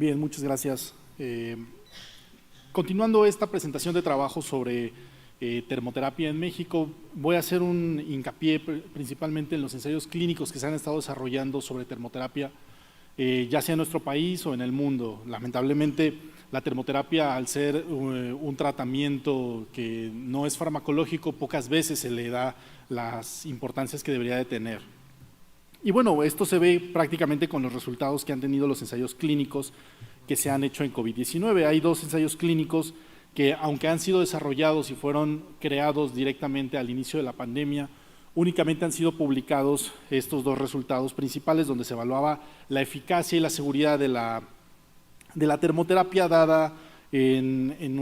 Bien, muchas gracias. Continuando esta presentación de trabajo sobre termoterapia en México, voy a hacer un hincapié principalmente en los ensayos clínicos que se han estado desarrollando sobre termoterapia, ya sea en nuestro país o en el mundo. Lamentablemente, la termoterapia, al ser un tratamiento que no es farmacológico, pocas veces se le da las importancias que debería de tener. Y bueno, esto se ve prácticamente con los resultados que han tenido los ensayos clínicos que se han hecho en COVID-19. Hay dos ensayos clínicos que, aunque han sido desarrollados y fueron creados directamente al inicio de la pandemia, únicamente han sido publicados estos dos resultados principales, donde se evaluaba la eficacia y la seguridad de la termoterapia dada en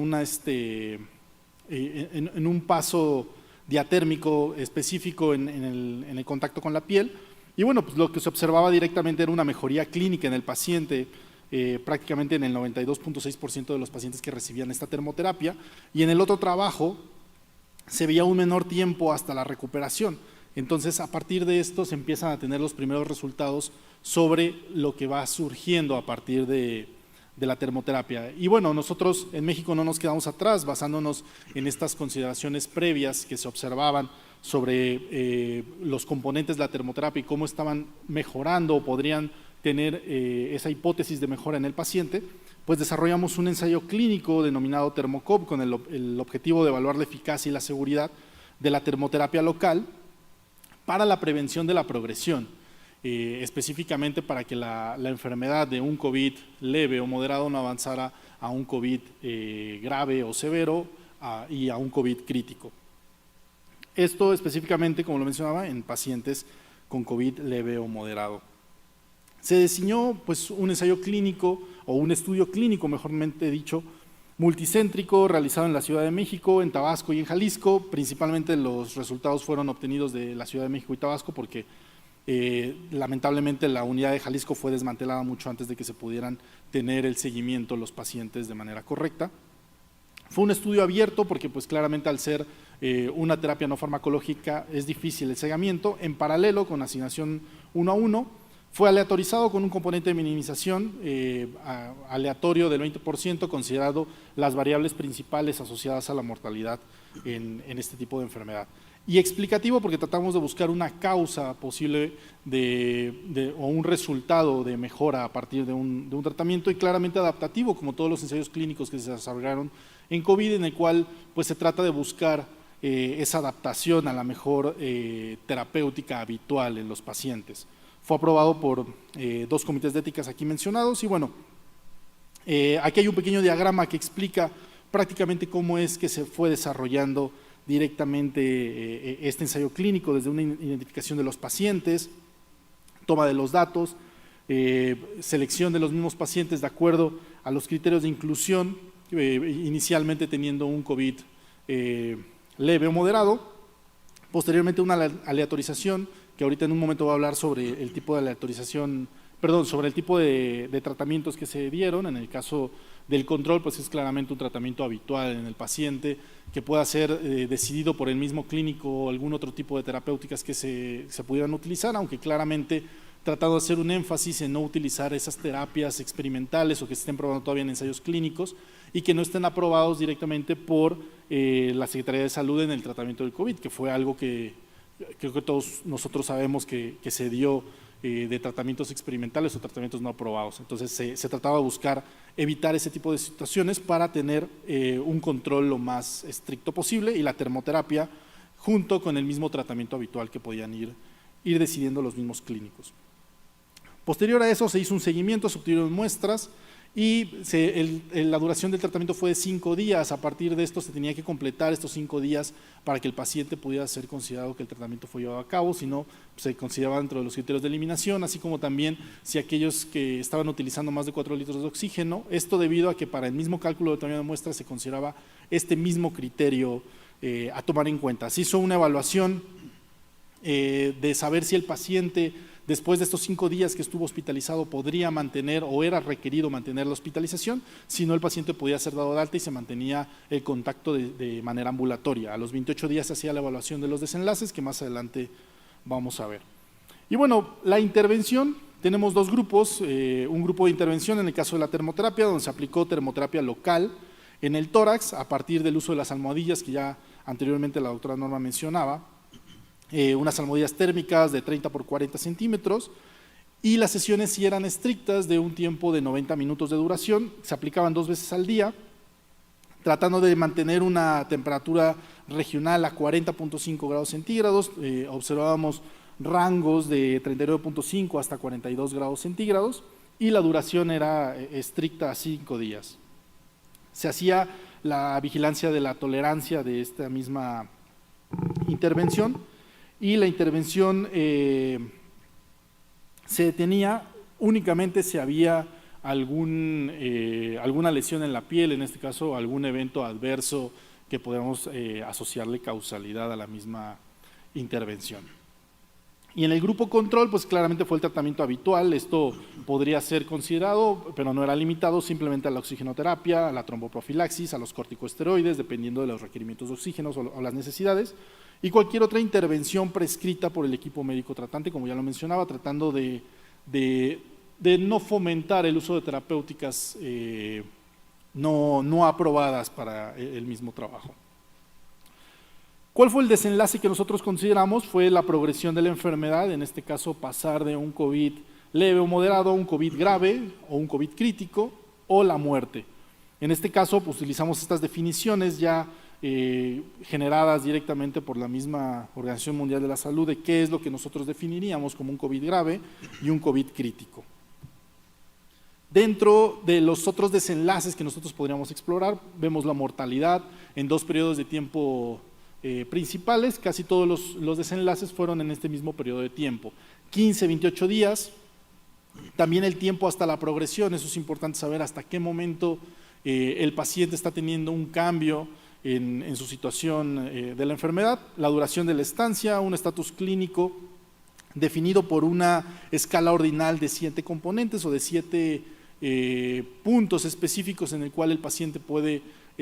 un paso diatérmico específico en el contacto con la piel. Y bueno, pues lo que se observaba directamente era una mejoría clínica en el paciente, prácticamente en el 92.6% de los pacientes que recibían esta termoterapia, y en el otro trabajo se veía un menor tiempo hasta la recuperación. Entonces, a partir de esto se empiezan a tener los primeros resultados sobre lo que va surgiendo a partir de la termoterapia. Y bueno, nosotros en México no nos quedamos atrás, basándonos en estas consideraciones previas que se observaban sobre los componentes de la termoterapia y cómo estaban mejorando o podrían tener esa hipótesis de mejora en el paciente, pues desarrollamos un ensayo clínico denominado ThermoCOV con el objetivo de evaluar la eficacia y la seguridad de la termoterapia local para la prevención de la progresión, específicamente para que la enfermedad de un COVID leve o moderado no avanzara a un COVID grave o severo y a un COVID crítico. Esto específicamente, como lo mencionaba, en pacientes con COVID leve o moderado. Se diseñó pues, un ensayo clínico o un estudio clínico, mejormente dicho, multicéntrico, realizado en la Ciudad de México, en Tabasco y en Jalisco. Principalmente los resultados fueron obtenidos de la Ciudad de México y Tabasco porque lamentablemente la unidad de Jalisco fue desmantelada mucho antes de que se pudieran tener el seguimiento los pacientes de manera correcta. Fue un estudio abierto porque pues claramente al ser una terapia no farmacológica es difícil el seguimiento. En paralelo con asignación 1 a 1, fue aleatorizado con un componente de minimización aleatorio del 20%, considerado las variables principales asociadas a la mortalidad en este tipo de enfermedad. Y explicativo porque tratamos de buscar una causa posible o un resultado de mejora a partir de un tratamiento, y claramente adaptativo, como todos los ensayos clínicos que se desarrollaron en COVID, en el cual pues, se trata de buscar esa adaptación a la mejor terapéutica habitual en los pacientes. Fue aprobado por dos comités de éticas aquí mencionados y bueno, aquí hay un pequeño diagrama que explica prácticamente cómo es que se fue desarrollando directamente este ensayo clínico, desde una identificación de los pacientes, toma de los datos, selección de los mismos pacientes de acuerdo a los criterios de inclusión, inicialmente teniendo un COVID leve o moderado, posteriormente una aleatorización, que ahorita en un momento voy a hablar sobre el tipo de aleatorización, sobre el tipo de tratamientos que se dieron. En el caso del control, pues es claramente un tratamiento habitual en el paciente, que pueda ser decidido por el mismo clínico o algún otro tipo de terapéuticas que se pudieran utilizar, aunque claramente tratando de hacer un énfasis en no utilizar esas terapias experimentales o que se estén probando todavía en ensayos clínicos y que no estén aprobados directamente por la Secretaría de Salud en el tratamiento del COVID, que fue algo que creo que todos nosotros sabemos que se dio de tratamientos experimentales o tratamientos no aprobados. Entonces se trataba de buscar evitar ese tipo de situaciones para tener un control lo más estricto posible, y la termoterapia junto con el mismo tratamiento habitual que podían ir decidiendo los mismos clínicos. Posterior a eso se hizo un seguimiento, se obtuvieron muestras y la duración del tratamiento fue de 5 días. A partir de esto se tenía que completar estos 5 días para que el paciente pudiera ser considerado que el tratamiento fue llevado a cabo, si no se consideraba dentro de los criterios de eliminación, así como también si aquellos que estaban utilizando más de 4 litros de oxígeno, esto debido a que para el mismo cálculo de tamaño de muestra se consideraba este mismo criterio a tomar en cuenta. Se hizo una evaluación de saber si el paciente, después de estos 5 días que estuvo hospitalizado, podría mantener o era requerido mantener la hospitalización. Si no, el paciente podía ser dado de alta y se mantenía el contacto de manera ambulatoria. A los 28 días se hacía la evaluación de los desenlaces, que más adelante vamos a ver. Y bueno, la intervención tenemos dos grupos, un grupo de intervención en el caso de la termoterapia, donde se aplicó termoterapia local en el tórax a partir del uso de las almohadillas que ya anteriormente la doctora Norma mencionaba, unas almohadillas térmicas de 30 por 40 centímetros, y las sesiones sí eran estrictas de un tiempo de 90 minutos de duración, se aplicaban 2 veces al día, tratando de mantener una temperatura regional a 40.5 grados centígrados, observábamos rangos de 39.5 hasta 42 grados centígrados y la duración era estricta a 5 días. Se hacía la vigilancia de la tolerancia de esta misma intervención y la intervención se detenía únicamente si había alguna lesión en la piel, en este caso algún evento adverso que podamos asociarle causalidad a la misma intervención. Y en el grupo control, pues claramente fue el tratamiento habitual, esto podría ser considerado, pero no era limitado simplemente a la oxigenoterapia, a la tromboprofilaxis, a los corticosteroides, dependiendo de los requerimientos de oxígeno o las necesidades, y cualquier otra intervención prescrita por el equipo médico tratante, como ya lo mencionaba, tratando de no fomentar el uso de terapéuticas no aprobadas para el mismo trabajo. ¿Cuál fue el desenlace que nosotros consideramos? Fue la progresión de la enfermedad, en este caso pasar de un COVID leve o moderado a un COVID grave o un COVID crítico o la muerte. En este caso pues, utilizamos estas definiciones ya generadas directamente por la misma Organización Mundial de la Salud de qué es lo que nosotros definiríamos como un COVID grave y un COVID crítico. Dentro de los otros desenlaces que nosotros podríamos explorar, vemos la mortalidad en 2 periodos de tiempo principales, casi todos los desenlaces fueron en este mismo periodo de tiempo, 15, 28 días, también el tiempo hasta la progresión, eso es importante saber hasta qué momento el paciente está teniendo un cambio en su situación de la enfermedad, la duración de la estancia, un estatus clínico definido por una escala ordinal de 7 componentes o de 7 puntos específicos en el cual el paciente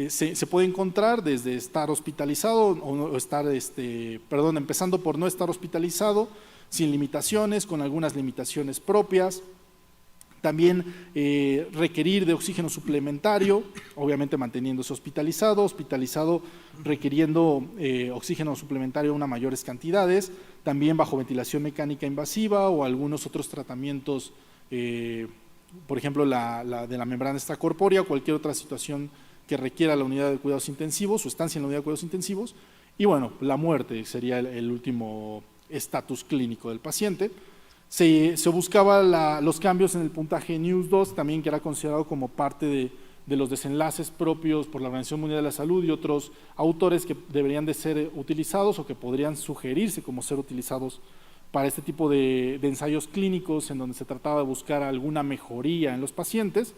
se puede encontrar desde estar hospitalizado o estar, empezando por no estar hospitalizado, sin limitaciones, con algunas limitaciones propias. También requerir de oxígeno suplementario, obviamente manteniéndose hospitalizado requiriendo oxígeno suplementario en mayores cantidades, también bajo ventilación mecánica invasiva o algunos otros tratamientos, por ejemplo de la membrana extracorpórea o cualquier otra situación que requiera la unidad de cuidados intensivos o estancia en la unidad de cuidados intensivos, y bueno, la muerte sería el último estatus clínico del paciente. Se buscaba los cambios en el puntaje NEWS-2, también que era considerado como parte de los desenlaces propios por la Organización Mundial de la Salud y otros autores que deberían de ser utilizados o que podrían sugerirse como ser utilizados para este tipo de ensayos clínicos en donde se trataba de buscar alguna mejoría en los pacientes.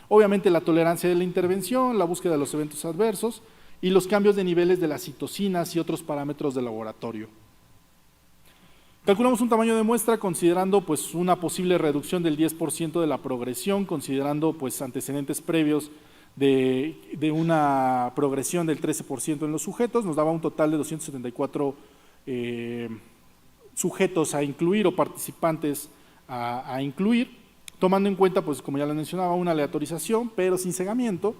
Obviamente la tolerancia de la intervención, la búsqueda de los eventos adversos y los cambios de niveles de las citocinas y otros parámetros de laboratorio. Calculamos un tamaño de muestra considerando pues, una posible reducción del 10% de la progresión, considerando pues, antecedentes previos de una progresión del 13% en los sujetos, nos daba un total de 274 sujetos a incluir o participantes a incluir, tomando en cuenta, pues como ya les mencionaba, una aleatorización, pero sin cegamiento,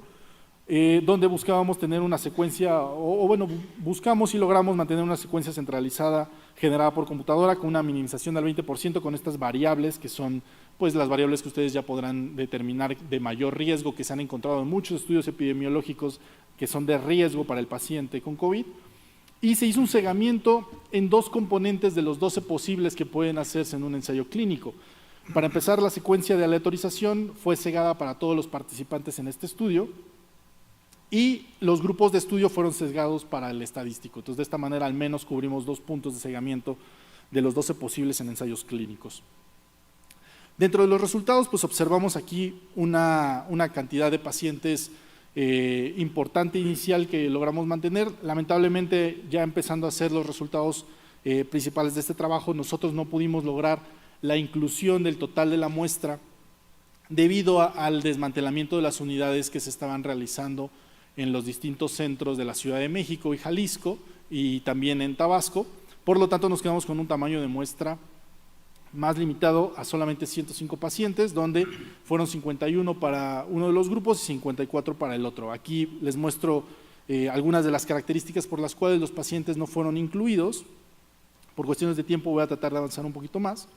donde buscábamos tener una secuencia, buscamos y logramos mantener una secuencia centralizada generada por computadora con una minimización del 20% con estas variables que son pues las variables que ustedes ya podrán determinar de mayor riesgo que se han encontrado en muchos estudios epidemiológicos que son de riesgo para el paciente con COVID, y se hizo un cegamiento en 2 componentes de los 12 posibles que pueden hacerse en un ensayo clínico. Para empezar, la secuencia de aleatorización fue cegada para todos los participantes en este estudio y los grupos de estudio fueron sesgados para el estadístico. Entonces, de esta manera al menos cubrimos 2 puntos de cegamiento de los 12 posibles en ensayos clínicos. Dentro de los resultados, pues observamos aquí una cantidad de pacientes importante inicial que logramos mantener. Lamentablemente, ya empezando a hacer los resultados principales de este trabajo, nosotros no pudimos lograr la inclusión del total de la muestra debido al desmantelamiento de las unidades que se estaban realizando en los distintos centros de la Ciudad de México y Jalisco y también en Tabasco. Por lo tanto, nos quedamos con un tamaño de muestra más limitado a solamente 105 pacientes, donde fueron 51 para uno de los grupos y 54 para el otro. Aquí les muestro algunas de las características por las cuales los pacientes no fueron incluidos. Por cuestiones de tiempo voy a tratar de avanzar un poquito más.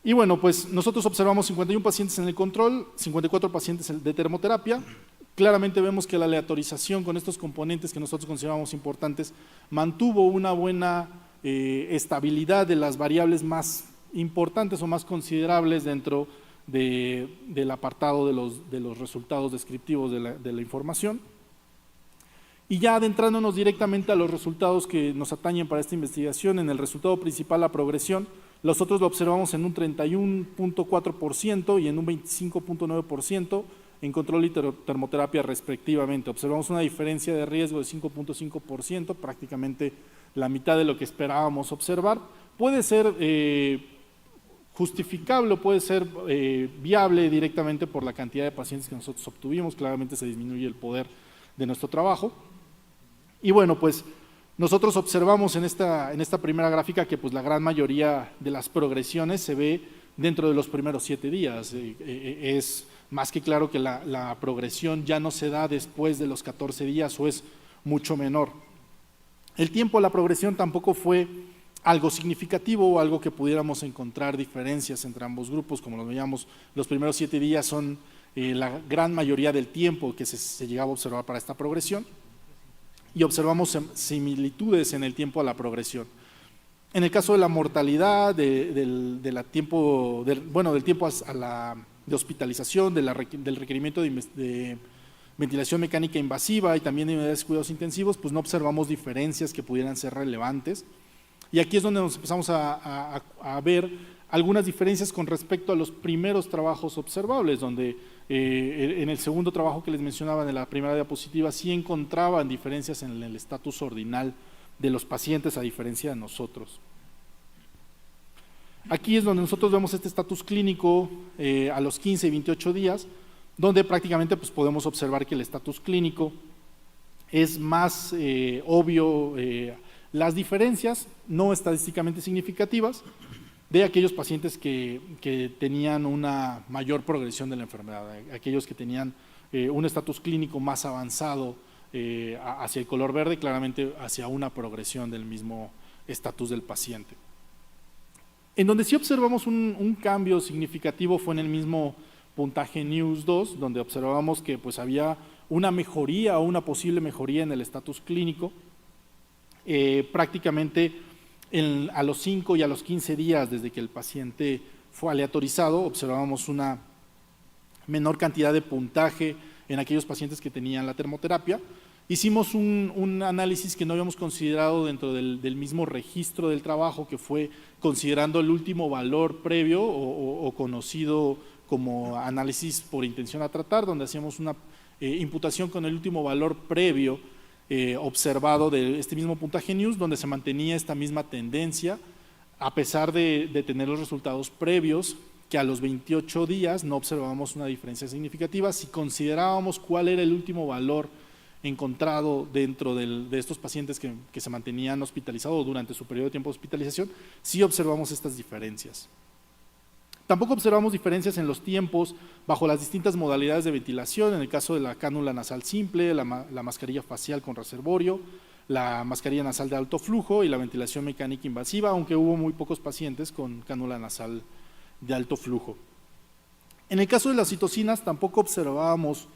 Y bueno, pues nosotros observamos 51 pacientes en el control, 54 pacientes de termoterapia. Claramente vemos que la aleatorización con estos componentes que nosotros consideramos importantes mantuvo una buena estabilidad de las variables más importantes o más considerables dentro del apartado de los resultados descriptivos de la información. Y ya adentrándonos directamente a los resultados que nos atañen para esta investigación, en el resultado principal, la progresión, nosotros lo observamos en un 31.4% y en un 25.9% en control y termoterapia respectivamente. Observamos una diferencia de riesgo de 5.5%, prácticamente la mitad de lo que esperábamos observar. Puede ser justificable, puede ser viable directamente por la cantidad de pacientes que nosotros obtuvimos. Claramente se disminuye el poder de nuestro trabajo. Y bueno, pues nosotros observamos en esta primera gráfica que pues la gran mayoría de las progresiones se ve dentro de los primeros 7 días. Es más que claro que la progresión ya no se da después de los 14 días o es mucho menor. El tiempo de la progresión tampoco fue algo significativo o algo que pudiéramos encontrar diferencias entre ambos grupos. Como lo veíamos, los primeros 7 días son la gran mayoría del tiempo que se llegaba a observar para esta progresión. Y observamos similitudes en el tiempo a la progresión. En el caso de la mortalidad, del tiempo de hospitalización, del requerimiento de ventilación mecánica invasiva y también de unidades de cuidados intensivos, pues no observamos diferencias que pudieran ser relevantes. Y aquí es donde nos empezamos a ver algunas diferencias con respecto a los primeros trabajos observables, donde en el segundo trabajo que les mencionaba en la primera diapositiva sí encontraban diferencias en el estatus ordinal de los pacientes a diferencia de nosotros. Aquí es donde nosotros vemos este estatus clínico a los 15 y 28 días, donde prácticamente pues, podemos observar que el estatus clínico es más obvio, las diferencias no estadísticamente significativas de aquellos pacientes que tenían una mayor progresión de la enfermedad, aquellos que tenían un estatus clínico más avanzado hacia el color verde, claramente hacia una progresión del mismo estatus del paciente. En donde sí observamos un cambio significativo fue en el mismo puntaje NEWS 2, donde observamos que pues, había una mejoría o una posible mejoría en el estatus clínico, prácticamente a los 5 y a los 15 días desde que el paciente fue aleatorizado, observábamos una menor cantidad de puntaje en aquellos pacientes que tenían la termoterapia. Hicimos un análisis que no habíamos considerado dentro del mismo registro del trabajo, que fue considerando el último valor previo o conocido como análisis por intención a tratar, donde hacíamos una imputación con el último valor previo observado de este mismo puntaje NEWS, donde se mantenía esta misma tendencia, a pesar de tener los resultados previos, que a los 28 días no observábamos una diferencia significativa. Si considerábamos cuál era el último valor encontrado dentro de estos pacientes que se mantenían hospitalizados durante su periodo de tiempo de hospitalización, sí observamos estas diferencias. Tampoco observamos diferencias en los tiempos bajo las distintas modalidades de ventilación, en el caso de la cánula nasal simple, la mascarilla facial con reservorio, la mascarilla nasal de alto flujo y la ventilación mecánica invasiva, aunque hubo muy pocos pacientes con cánula nasal de alto flujo. En el caso de las citocinas tampoco observábamos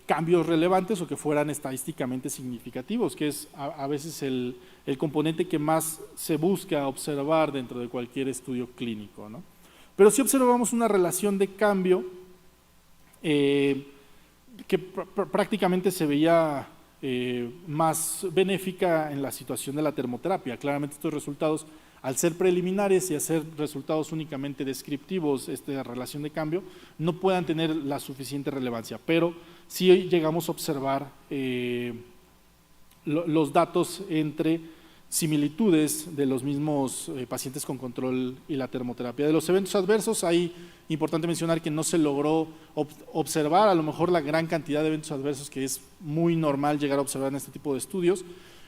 cambios relevantes o que fueran estadísticamente significativos, que es a veces el componente que más se busca observar dentro de cualquier estudio clínico, ¿no? Pero sí observamos una relación de cambio que prácticamente se veía más benéfica en la situación de la termoterapia. Claramente estos resultados, al ser preliminares y hacer resultados únicamente descriptivos, esta relación de cambio, no puedan tener la suficiente relevancia, pero sí llegamos a observar los datos entre similitudes de los mismos pacientes con control y la termoterapia. De los eventos adversos, hay importante mencionar que no se logró observar a lo mejor la gran cantidad de eventos adversos que es muy normal llegar a observar en este tipo de estudios.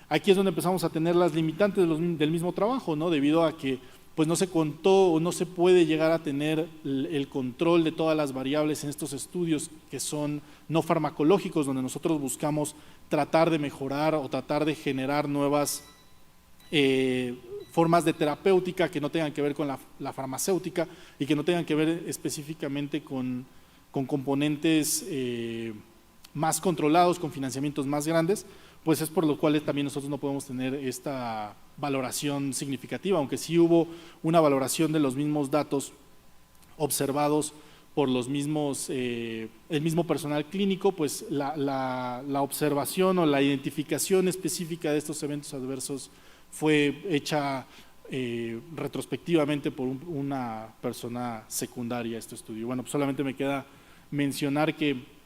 Aquí es donde empezamos a tener las limitantes del mismo trabajo, ¿no? Debido a que pues no se contó o no se puede llegar a tener el control de todas las variables en estos estudios que son no farmacológicos, donde nosotros buscamos tratar de mejorar o tratar de generar nuevas formas de terapéutica que no tengan que ver con la farmacéutica y que no tengan que ver específicamente con componentes más controlados, con financiamientos más grandes, pues es por lo cual también nosotros no podemos tener esta valoración significativa, aunque sí hubo una valoración de los mismos datos observados por los mismos, el mismo personal clínico, pues la observación o la identificación específica de estos eventos adversos fue hecha retrospectivamente por una persona secundaria a este estudio. Bueno, pues solamente me queda mencionar que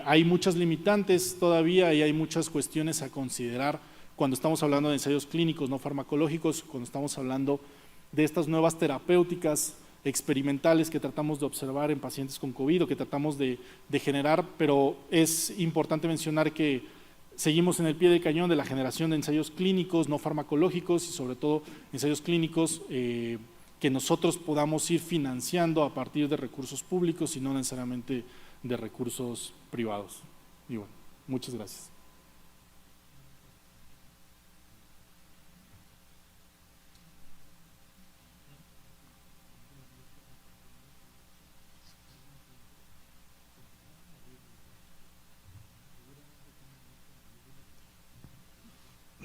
hay muchas limitantes todavía y hay muchas cuestiones a considerar cuando estamos hablando de ensayos clínicos no farmacológicos, cuando estamos hablando de estas nuevas terapéuticas experimentales que tratamos de observar en pacientes con COVID o que tratamos de generar, pero es importante mencionar que seguimos en el pie del cañón de la generación de ensayos clínicos no farmacológicos y sobre todo ensayos clínicos que nosotros podamos ir financiando a partir de recursos públicos y no necesariamente de recursos privados. Y bueno, muchas gracias.